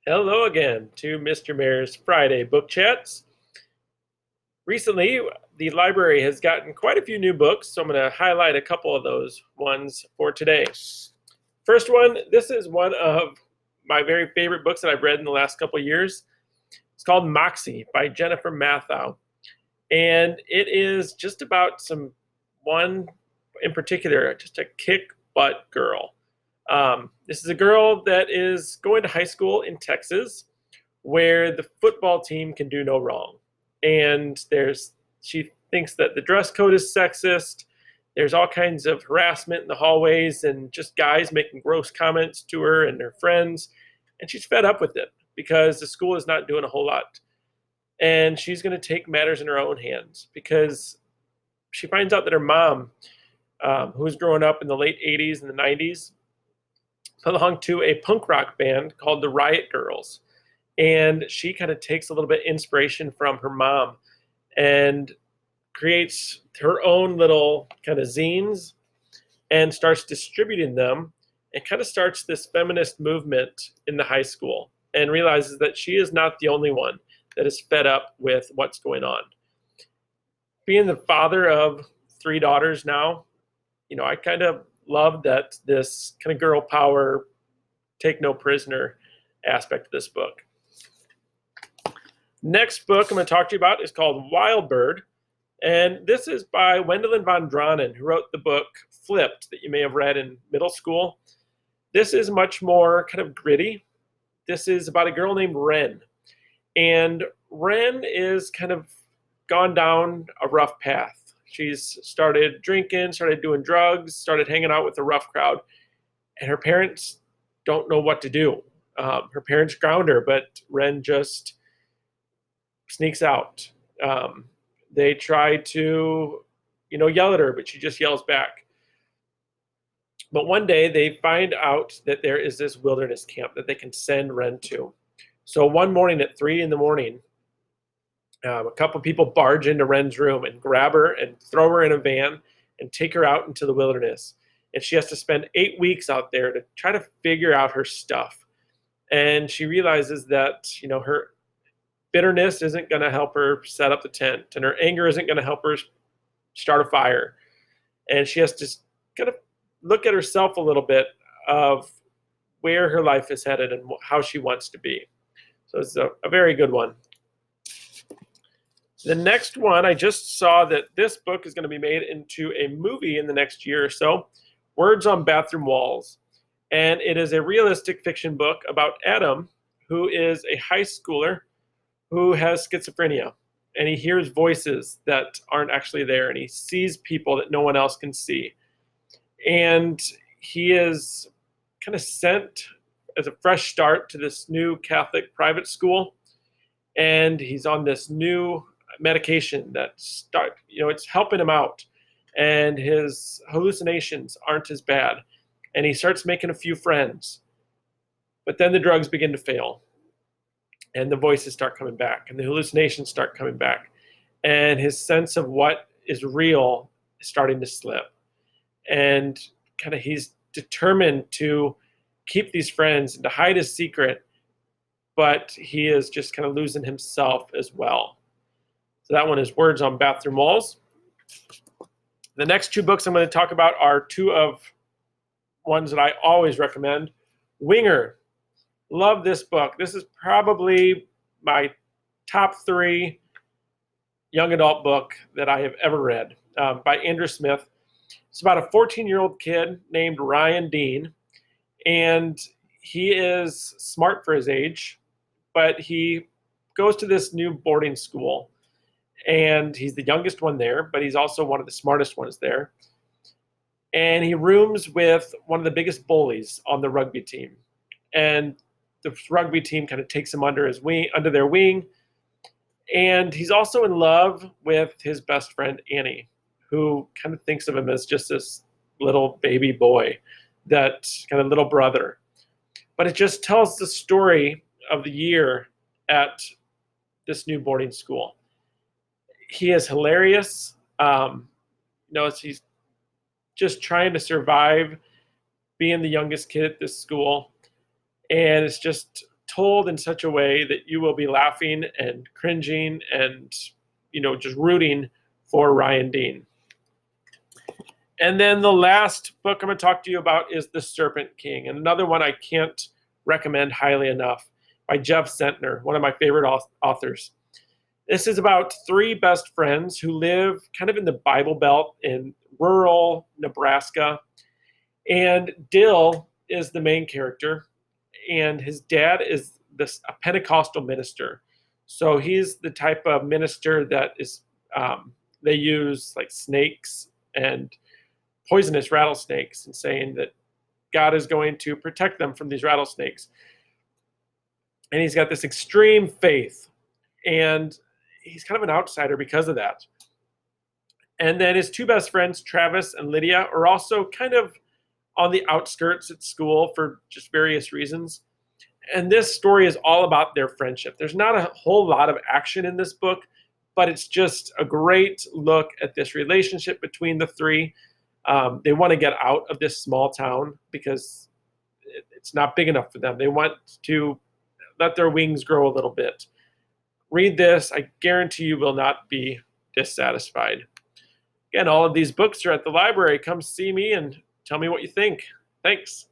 Hello again to Mr. Mayor's Friday Book Chats. Recently, the library has gotten quite a few new books, so I'm going to highlight a couple of those ones for today. First one, this is one of my very favorite books that I've read in the last couple of years. It's called Moxie by Jennifer Mathieu, and it is just about one in particular, just a kick-butt girl. This is a girl that is going to high school in Texas, where the football team can do no wrong. And she thinks that the dress code is sexist. There's all kinds of harassment in the hallways and just guys making gross comments to her and her friends. And she's fed up with it because the school is not doing a whole lot. And she's going to take matters in her own hands because she finds out that her mom, who was growing up in the late 80s and the 90s, belonged to a punk rock band called the Riot Girls. And she kind of takes a little bit inspiration from her mom and creates her own little kind of zines and starts distributing them and kind of starts this feminist movement in the high school and realizes that she is not the only one that is fed up with what's going on. Being the father of 3 daughters now, I kind of love that this kind of girl power, take no prisoner aspect of this book. Next book I'm going to talk to you about is called Wild Bird, and this is by Wendelin von Draanen, who wrote the book Flipped that you may have read in middle school. This is much more kind of gritty. This is about a girl named Wren, and Wren is kind of gone down a rough path. She's started drinking, started doing drugs, started hanging out with a rough crowd, and her parents don't know what to do. Her parents ground her, but Wren just sneaks out. They try to, yell at her, but she just yells back. But one day they find out that there is this wilderness camp that they can send Wren to. So one morning at 3 a.m, a couple people barge into Wren's room and grab her and throw her in a van and take her out into the wilderness. And she has to spend 8 weeks out there to try to figure out her stuff. And she realizes that, her bitterness isn't going to help her set up the tent, and her anger isn't going to help her start a fire. And she has to kind of look at herself a little bit of where her life is headed and how she wants to be. So it's a very good one. The next one, I just saw that this book is going to be made into a movie in the next year or so, Words on Bathroom Walls. And it is a realistic fiction book about Adam, who is a high schooler who has schizophrenia. And he hears voices that aren't actually there, and he sees people that no one else can see. And he is kind of sent as a fresh start to this new Catholic private school. And he's on this new medication that it's helping him out, and his hallucinations aren't as bad, and he starts making a few friends. But then the drugs begin to fail, and the voices start coming back, and the hallucinations start coming back, and his sense of what is real is starting to slip. And kind of he's determined to keep these friends and to hide his secret, but he is just kind of losing himself as well. So that one is Words on Bathroom Walls. The next 2 books I'm going to talk about are 2 of ones that I always recommend. Winger. Love this book. This is probably my top 3 young adult book that I have ever read, by Andrew Smith. It's about a 14-year-old kid named Ryan Dean, and he is smart for his age, but he goes to this new boarding school. And he's the youngest one there, but he's also one of the smartest ones there. And he rooms with one of the biggest bullies on the rugby team. And the rugby team kind of takes him under their wing. And he's also in love with his best friend, Annie, who kind of thinks of him as just this little baby boy, that kind of little brother. But it just tells the story of the year at this new boarding school. He is hilarious. He's just trying to survive being the youngest kid at this school. And it's just told in such a way that you will be laughing and cringing and, just rooting for Ryan Dean. And then the last book I'm going to talk to you about is The Serpent King, and another one I can't recommend highly enough, by Jeff Zentner, one of my favorite authors. This is about three best friends who live kind of in the Bible Belt in rural Nebraska. And Dill is the main character, and his dad is a Pentecostal minister. So he's the type of minister that is, they use like snakes and poisonous rattlesnakes, and saying that God is going to protect them from these rattlesnakes. And he's got this extreme faith, and he's kind of an outsider because of that. And then his two best friends, Travis and Lydia, are also kind of on the outskirts at school for just various reasons. And this story is all about their friendship. There's not a whole lot of action in this book, but it's just a great look at this relationship between the three. They want to get out of this small town because it's not big enough for them. They want to let their wings grow a little bit. Read this. I guarantee you will not be dissatisfied. Again, all of these books are at the library. Come see me and tell me what you think. Thanks.